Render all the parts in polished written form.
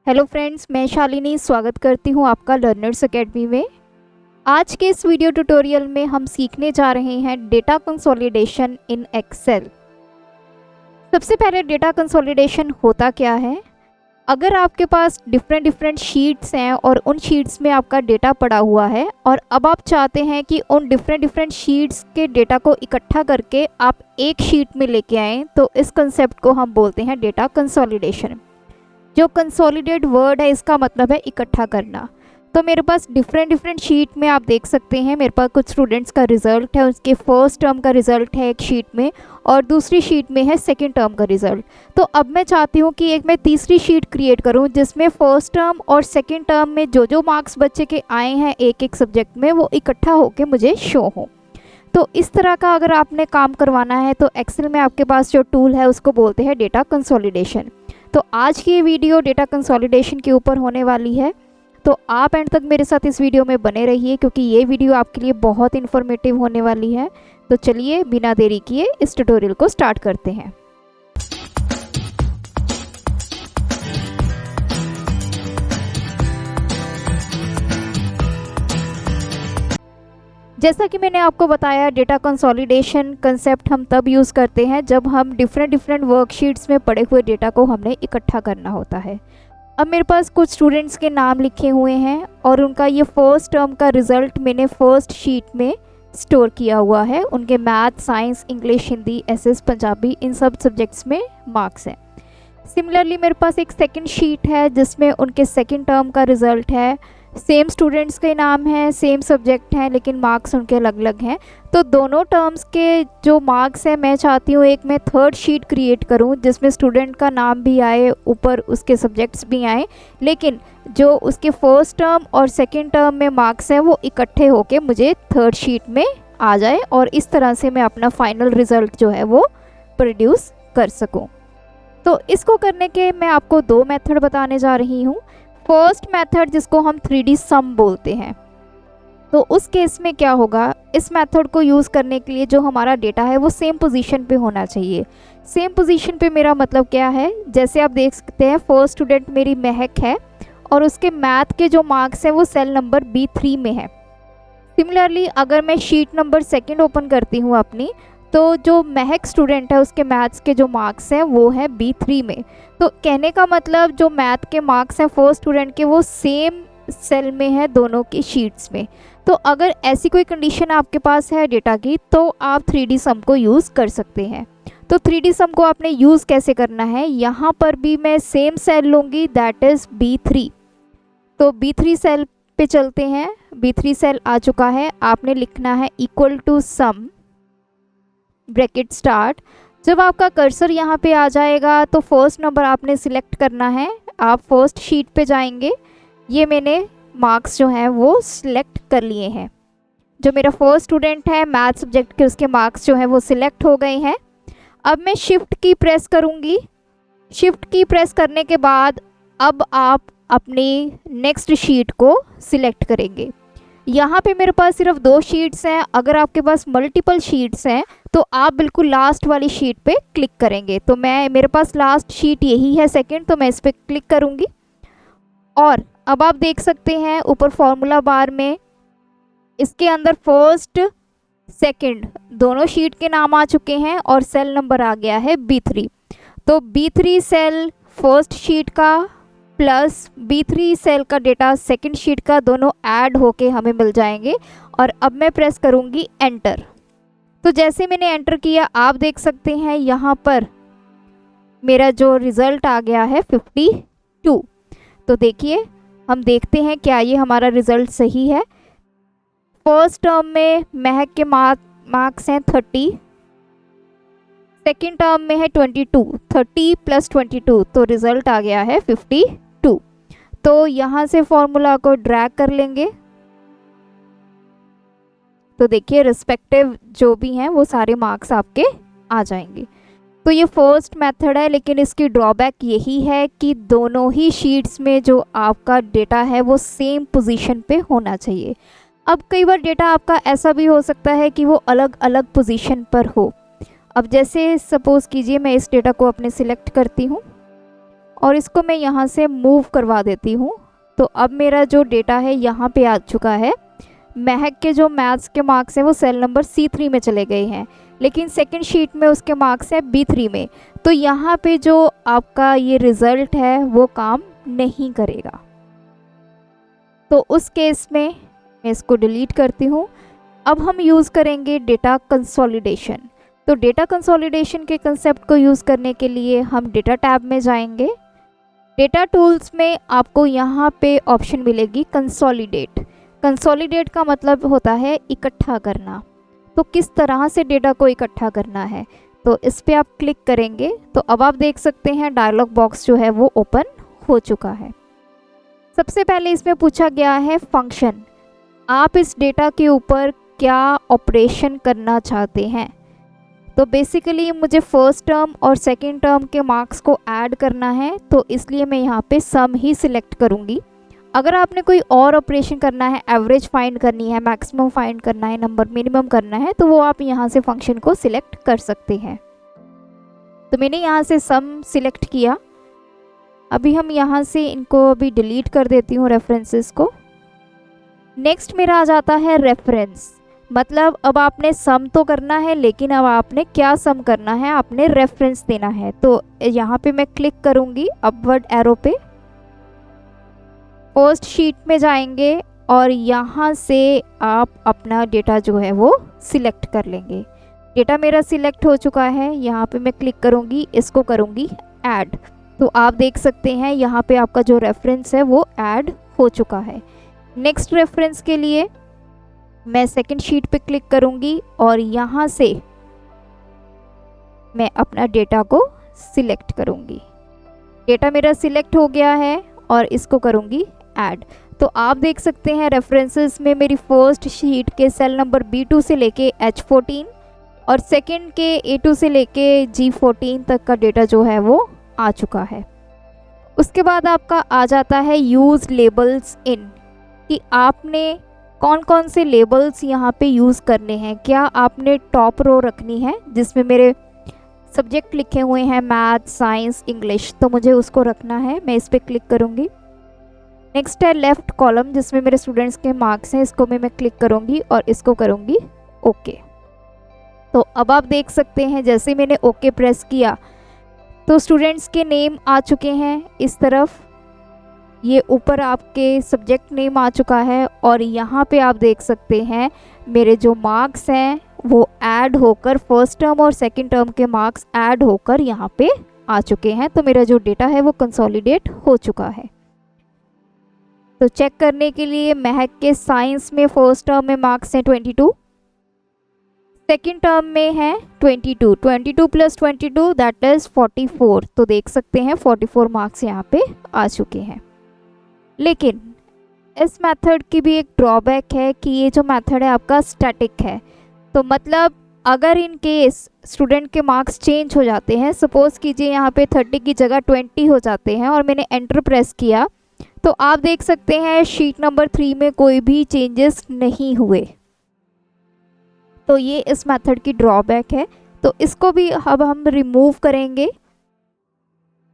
Hello friends, मैं शालिनी स्वागत करती हूँ आपका लर्नर्स एकेडमी में। आज के इस वीडियो ट्यूटोरियल में हम सीखने जा रहे हैं डेटा कंसोलिडेशन इन एक्सेल। सबसे पहले डेटा कंसोलिडेशन होता क्या है। अगर आपके पास डिफरेंट शीट्स हैं और उन शीट्स में आपका डेटा पड़ा हुआ है और अब आप चाहते हैं कि उन डिफरेंट शीट्स के डेटा को इकट्ठा करके आप एक शीट में लेके आएँ, तो इस कंसेप्ट को हम बोलते हैं डेटा कंसोलिडेशन। जो कंसोलिडेट वर्ड है इसका मतलब है इकट्ठा करना। तो मेरे पास डिफरेंट शीट में आप देख सकते हैं, मेरे पास कुछ स्टूडेंट्स का रिज़ल्ट है, उसके फर्स्ट टर्म का रिज़ल्ट है एक शीट में और दूसरी शीट में है सेकंड टर्म का रिज़ल्ट। तो अब मैं चाहती हूँ कि एक मैं तीसरी शीट क्रिएट करूँ जिसमें फर्स्ट टर्म और सेकंड टर्म में जो मार्क्स बच्चे के आए हैं एक सब्जेक्ट में वो इकट्ठा होकर मुझे शो हो। तो इस तरह का अगर आपने काम करवाना है तो एक्सेल में आपके पास जो टूल है उसको बोलते हैं डेटा कंसोलिडेशन। तो आज की ये वीडियो डेटा कंसोलिडेशन के ऊपर होने वाली है, तो आप एंड तक मेरे साथ इस वीडियो में बने रहिए क्योंकि ये वीडियो आपके लिए बहुत इन्फॉर्मेटिव होने वाली है। तो चलिए बिना देरी किए इस ट्यूटोरियल को स्टार्ट करते हैं। जैसा कि मैंने आपको बताया, डेटा कंसोलिडेशन कंसेप्ट हम तब यूज़ करते हैं जब हम डिफरेंट वर्कशीट्स में पड़े हुए डेटा को हमने इकट्ठा करना होता है। अब मेरे पास कुछ स्टूडेंट्स के नाम लिखे हुए हैं और उनका ये फर्स्ट टर्म का रिज़ल्ट मैंने फर्स्ट शीट में स्टोर किया हुआ है। उनके math, science, English, Hindi, SS, Punjabi, इन सब सब्जेक्ट्स में मार्क्स हैं। सिमिलरली मेरे पास एक सेकंड शीट है जिसमें उनके सेकंड टर्म का रिज़ल्ट है। सेम स्टूडेंट्स के नाम हैं, सेम सब्जेक्ट हैं, लेकिन मार्क्स उनके अलग अलग हैं। तो दोनों टर्म्स के जो मार्क्स हैं मैं चाहती हूँ एक मैं थर्ड शीट क्रिएट करूँ जिसमें स्टूडेंट का नाम भी आए, ऊपर उसके सब्जेक्ट्स भी आए, लेकिन जो उसके फर्स्ट टर्म और सेकंड टर्म में मार्क्स हैं वो इकट्ठे होके मुझे थर्ड शीट में आ जाए और इस तरह से मैं अपना फाइनल रिज़ल्ट जो है वो प्रोड्यूस कर सकूँ। तो इसको करने के मैं आपको दो मेथड बताने जा रही हूँ। फर्स्ट मेथड जिसको हम 3D सम बोलते हैं, तो उस केस में क्या होगा, इस मेथड को यूज़ करने के लिए जो हमारा डेटा है वो सेम पोजीशन पे होना चाहिए। सेम पोजीशन पे मेरा मतलब क्या है, जैसे आप देख सकते हैं फर्स्ट स्टूडेंट मेरी महक है और उसके मैथ के जो मार्क्स हैं वो सेल नंबर B3 में है। सिमिलरली अगर मैं शीट नंबर सेकेंड ओपन करती हूँ अपनी, तो जो महक स्टूडेंट है उसके मैथ्स के जो मार्क्स हैं वो है B3 में। तो कहने का मतलब जो मैथ के मार्क्स हैं फर्स्ट स्टूडेंट के वो सेम सेल में है दोनों की शीट्स में। तो अगर ऐसी कोई कंडीशन आपके पास है डेटा की तो आप 3D सम को यूज़ कर सकते हैं। तो 3D सम को आपने यूज़ कैसे करना है, यहाँ पर भी मैं सेम सेल लूँगी, दैट इज़ B3। तो B3 सेल पे चलते हैं। B3 सेल आ चुका है, आपने लिखना है equal to sum bracket start. जब आपका कर्सर यहाँ पे आ जाएगा तो फर्स्ट नंबर आपने सिलेक्ट करना है। आप फर्स्ट शीट पे जाएंगे। ये मैंने मार्क्स जो हैं वो सिलेक्ट कर लिए हैं। जो मेरा फर्स्ट स्टूडेंट है मैथ सब्जेक्ट के, उसके मार्क्स जो हैं वो सिलेक्ट हो गए हैं। अब मैं शिफ्ट की प्रेस करूँगी। शिफ्ट की प्रेस करने के बाद अब आप अपनी नेक्स्ट शीट को सिलेक्ट करेंगे। यहाँ पे मेरे पास सिर्फ 2 शीट्स हैं। अगर आपके पास मल्टीपल शीट्स हैं तो आप बिल्कुल लास्ट वाली शीट पे क्लिक करेंगे। तो मेरे पास लास्ट शीट यही है सेकंड, तो मैं इस पर क्लिक करूँगी और अब आप देख सकते हैं ऊपर फॉर्मूला बार में इसके अंदर फर्स्ट सेकंड दोनों शीट के नाम आ चुके हैं और सेल नंबर आ गया है B3। तो B3 सेल फर्स्ट शीट का प्लस B3 सेल का डेटा सेकंड शीट का दोनों ऐड होके हमें मिल जाएंगे। और अब मैं प्रेस करूँगी एंटर। तो जैसे मैंने एंटर किया आप देख सकते हैं यहाँ पर मेरा जो रिज़ल्ट आ गया है 52। तो देखिए हम देखते हैं क्या ये हमारा रिज़ल्ट सही है। फर्स्ट टर्म में महक के मार्क्स हैं 30, सेकेंड टर्म में है 22, 30 + 22, तो रिज़ल्ट आ गया है 52। तो यहाँ से फॉर्मूला को ड्रैग कर लेंगे। तो देखिए रिस्पेक्टिव जो भी हैं वो सारे मार्क्स आपके आ जाएंगे। तो ये फर्स्ट मेथड है, लेकिन इसकी ड्रॉबैक यही है कि दोनों ही शीट्स में जो आपका डेटा है वो सेम पोजीशन पे होना चाहिए। अब कई बार डेटा आपका ऐसा भी हो सकता है कि वो अलग अलग पोजीशन पर हो। अब जैसे सपोज़ कीजिए मैं इस डेटा को अपने सिलेक्ट करती हूँ और इसको मैं यहाँ से मूव करवा देती हूँ। तो अब मेरा जो डेटा है यहाँ पे आ चुका है। महक के जो मैथ्स के मार्क्स हैं वो सेल नंबर C3 में चले गए हैं, लेकिन सेकंड शीट में उसके मार्क्स हैं B3 में। तो यहाँ पे जो आपका ये रिज़ल्ट है वो काम नहीं करेगा। तो उस केस में मैं इसको डिलीट करती हूँ। अब हम यूज़ करेंगे डेटा कंसोलिडेशन। तो डेटा कंसोलिडेशन के कंसेप्ट को यूज़ करने के लिए हम डेटा टैब में जाएंगे। डेटा टूल्स में आपको यहाँ पे ऑप्शन मिलेगी कंसोलिडेट। कंसोलिडेट का मतलब होता है इकट्ठा करना। तो किस तरह से डेटा को इकट्ठा करना है, तो इस पर आप क्लिक करेंगे तो अब आप देख सकते हैं डायलॉग बॉक्स जो है वो ओपन हो चुका है। सबसे पहले इसमें पूछा गया है फंक्शन। आप इस डेटा के ऊपर क्या ऑपरेशन करना चाहते हैं। तो बेसिकली मुझे फर्स्ट टर्म और सेकंड टर्म के मार्क्स को ऐड करना है, तो इसलिए मैं यहाँ पे सम ही सिलेक्ट करूँगी। अगर आपने कोई और ऑपरेशन करना है, एवरेज फाइंड करनी है, मैक्सिमम फाइंड करना है, नंबर मिनिमम करना है, तो वो आप यहाँ से फंक्शन को सिलेक्ट कर सकते हैं। तो मैंने यहाँ से सम सिलेक्ट किया। अभी हम यहाँ से इनको अभी डिलीट कर देती हूँ रेफरेंसेस को। नेक्स्ट मेरा आ जाता है रेफरेंस। मतलब अब आपने सम तो करना है, लेकिन अब आपने क्या सम करना है, आपने रेफरेंस देना है। तो यहाँ पे मैं क्लिक करूँगी अपवर्ड एरो पे। फर्स्ट शीट में जाएंगे और यहाँ से आप अपना डेटा जो है वो सिलेक्ट कर लेंगे। डेटा मेरा सिलेक्ट हो चुका है। यहाँ पे मैं क्लिक करूँगी, इसको करूँगी ऐड। तो आप देख सकते हैं यहाँ पे आपका जो रेफरेंस है वो ऐड हो चुका है। नेक्स्ट रेफरेंस के लिए मैं सेकंड शीट पे क्लिक करूँगी और यहाँ से मैं अपना डेटा को सिलेक्ट करूँगी। डेटा मेरा सिलेक्ट हो गया है और इसको करूँगी ऐड। तो आप देख सकते हैं रेफरेंसेस में मेरी फर्स्ट शीट के सेल नंबर B2 से लेके H14 और सेकंड के A2 से लेके G14 तक का डेटा जो है वो आ चुका है। उसके बाद आपका आ जाता है यूज़ लेबल्स इन, कि आपने कौन कौन से लेबल्स यहाँ पे यूज़ करने हैं। क्या आपने टॉप रो रखनी है जिसमें मेरे सब्जेक्ट लिखे हुए हैं मैथ, साइंस, इंग्लिश, तो मुझे उसको रखना है। मैं इस पर क्लिक करूँगी। नेक्स्ट है लेफ़्ट कॉलम जिसमें मेरे स्टूडेंट्स के मार्क्स हैं, इसको मैं क्लिक करूँगी और इसको करूँगी ओके। तो अब आप देख सकते हैं जैसे मैंने ओके प्रेस किया तो स्टूडेंट्स के नेम आ चुके हैं इस तरफ। ये ऊपर आपके सब्जेक्ट नेम आ चुका है और यहाँ पे आप देख सकते हैं मेरे जो मार्क्स हैं वो ऐड होकर फर्स्ट टर्म और सेकंड टर्म के मार्क्स ऐड होकर यहाँ पे आ चुके हैं। तो मेरा जो डेटा है वो कंसोलिडेट हो चुका है। तो चेक करने के लिए महक के साइंस में फर्स्ट टर्म में मार्क्स हैं 22, सेकेंड टर्म में है 22, 22 + 22 दैट इज़ 44। तो देख सकते हैं 44 मार्क्स यहाँ पे आ चुके हैं। लेकिन इस मेथड की भी एक ड्रॉबैक है कि ये जो मेथड है आपका स्टैटिक है। तो मतलब अगर इन केस स्टूडेंट के मार्क्स चेंज हो जाते हैं, सपोज़ कीजिए यहाँ पे 30 की जगह 20 हो जाते हैं और मैंने एंटर प्रेस किया, तो आप देख सकते हैं शीट नंबर 3 में कोई भी चेंजेस नहीं हुए। तो ये इस मेथड की ड्रॉबैक है। तो इसको भी अब हम रिमूव करेंगे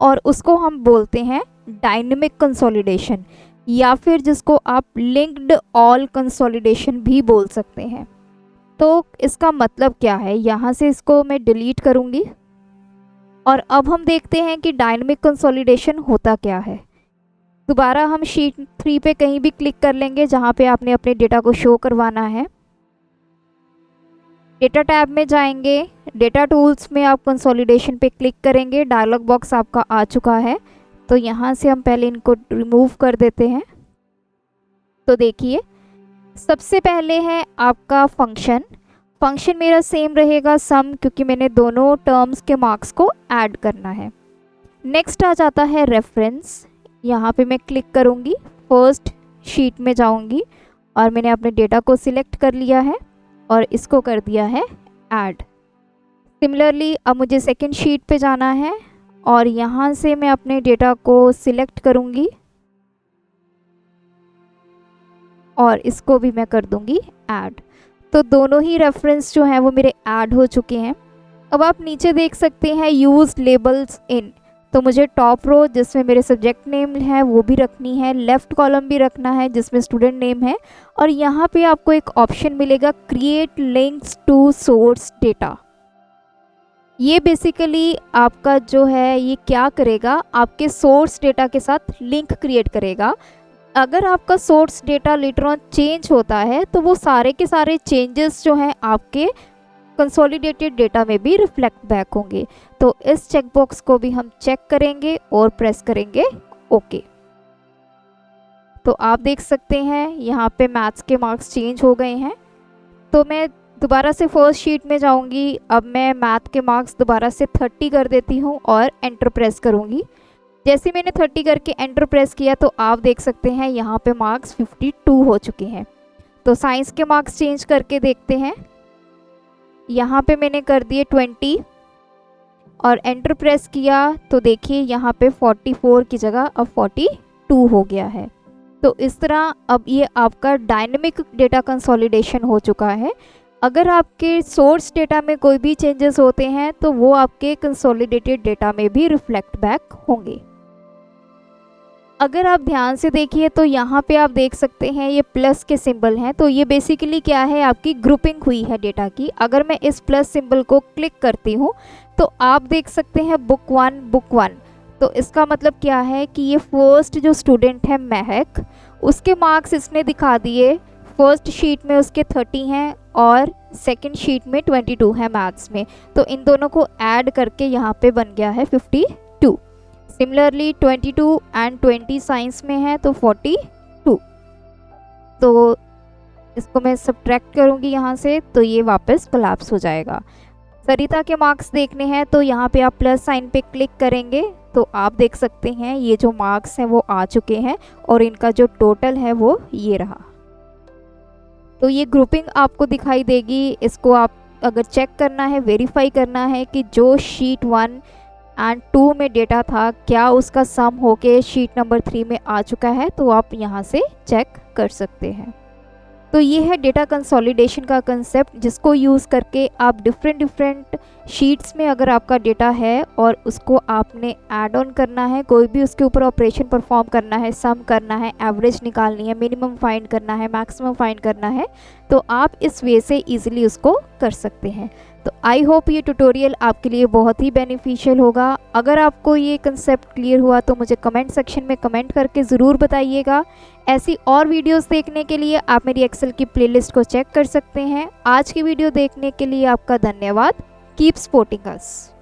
और उसको हम बोलते हैं डायनेमिक कंसोलिडेशन, या फिर जिसको आप लिंक्ड ऑल कंसोलिडेशन भी बोल सकते हैं। तो इसका मतलब क्या है, यहाँ से इसको मैं डिलीट करूँगी और अब हम देखते हैं कि डायनेमिक कंसोलिडेशन होता क्या है। दोबारा हम शीट 3 पे कहीं भी क्लिक कर लेंगे जहाँ पे आपने अपने डेटा को शो करवाना है। डेटा टैब में जाएंगे, डेटा टूल्स में आप कंसोलिडेशन पे क्लिक करेंगे। डायलॉग बॉक्स आपका आ चुका है। तो यहाँ से हम पहले इनको रिमूव कर देते हैं। तो देखिए सबसे पहले है आपका फंक्शन। फंक्शन मेरा सेम रहेगा सम, क्योंकि मैंने दोनों टर्म्स के मार्क्स को ऐड करना है। नेक्स्ट आ जाता है रेफरेंस। यहाँ पे मैं क्लिक करूँगी, फर्स्ट शीट में जाऊँगी और मैंने अपने डेटा को सिलेक्ट कर लिया है और इसको कर दिया है ऐड। सिमिलरली अब मुझे सेकंड शीट पे जाना है और यहाँ से मैं अपने डेटा को सिलेक्ट करूँगी और इसको भी मैं कर दूँगी ऐड। तो दोनों ही रेफरेंस जो हैं वो मेरे ऐड हो चुके हैं। अब आप नीचे देख सकते हैं यूज़ लेबल्स इन। तो मुझे टॉप रो जिसमें मेरे सब्जेक्ट नेम है वो भी रखनी है, लेफ़्ट कॉलम भी रखना है जिसमें स्टूडेंट नेम है, और यहाँ पे आपको एक ऑप्शन मिलेगा create links to source data. ये बेसिकली आपका जो है ये क्या करेगा, आपके सोर्स डेटा के साथ लिंक क्रिएट करेगा। अगर आपका source data later on change होता है तो वो सारे के सारे चेंजेस जो हैं आपके कंसोलिडेटेड डेटा में भी रिफ्लेक्ट बैक होंगे। तो इस चेकबॉक्स को भी हम चेक करेंगे और प्रेस करेंगे ओके। तो आप देख सकते हैं यहाँ पे मैथ्स के मार्क्स चेंज हो गए हैं। तो मैं दोबारा से फर्स्ट शीट में जाऊँगी। अब मैं मैथ के मार्क्स दोबारा से 30 कर देती हूँ और एंटर प्रेस करूँगी। जैसे मैंने 30 करके एंटर प्रेस किया तो आप देख सकते हैं यहाँ पे मार्क्स 52 हो चुके हैं। तो साइंस के मार्क्स चेंज करके देखते हैं। यहाँ पे मैंने कर दिए 20 और एंटर प्रेस किया तो देखिए यहाँ पे 44 की जगह अब 42 हो गया है। तो इस तरह अब ये आपका डायनेमिक डेटा कंसोलिडेशन हो चुका है। अगर आपके सोर्स डेटा में कोई भी चेंजेस होते हैं तो वो आपके कंसोलिडेटेड डेटा में भी रिफ्लेक्ट बैक होंगे। अगर आप ध्यान से देखिए तो यहाँ पे आप देख सकते हैं ये प्लस के सिंबल हैं। तो ये बेसिकली क्या है, आपकी ग्रुपिंग हुई है डेटा की। अगर मैं इस प्लस सिंबल को क्लिक करती हूँ तो आप देख सकते हैं बुक 1। तो इसका मतलब क्या है कि ये फर्स्ट जो स्टूडेंट है महक, उसके मार्क्स इसने दिखा दिए। फर्स्ट शीट में उसके 30 हैं और सेकंड शीट में 22 है मैथ्स में। तो इन दोनों को ऐड करके यहाँ पे बन गया है 52। सिमिलरली 22 एंड 20 साइंस में है तो 42। तो इसको मैं सब्ट्रैक्ट करूँगी यहाँ से तो ये वापस कोलैप्स हो जाएगा। सरिता के मार्क्स देखने हैं तो यहाँ पे आप प्लस साइन पे क्लिक करेंगे तो आप देख सकते हैं ये जो मार्क्स हैं वो आ चुके हैं और इनका जो टोटल है वो ये रहा। तो ये ग्रुपिंग आपको दिखाई देगी। इसको आप अगर चेक करना है, वेरीफाई करना है कि जो शीट 1 एंड 2 में डेटा था क्या उसका सम होके शीट नंबर 3 में आ चुका है, तो आप यहाँ से चेक कर सकते हैं। तो ये है डेटा कंसोलिडेशन का कंसेप्ट, जिसको यूज़ करके आप डिफरेंट शीट्स में अगर आपका डेटा है और उसको आपने ऐड ऑन करना है, कोई भी उसके ऊपर ऑपरेशन परफॉर्म करना है, सम करना है, एवरेज निकालनी है, मिनिमम फाइंड करना है, मैक्सिमम फाइंड करना है, तो आप इस वे से ईजिली उसको कर सकते हैं। तो आई होप ये ट्यूटोरियल आपके लिए बहुत ही बेनिफिशियल होगा। अगर आपको ये कंसेप्ट क्लियर हुआ तो मुझे कमेंट सेक्शन में कमेंट करके ज़रूर बताइएगा। ऐसी और वीडियोस देखने के लिए आप मेरी एक्सेल की प्लेलिस्ट को चेक कर सकते हैं। आज की वीडियो देखने के लिए आपका धन्यवाद। Keep supporting us.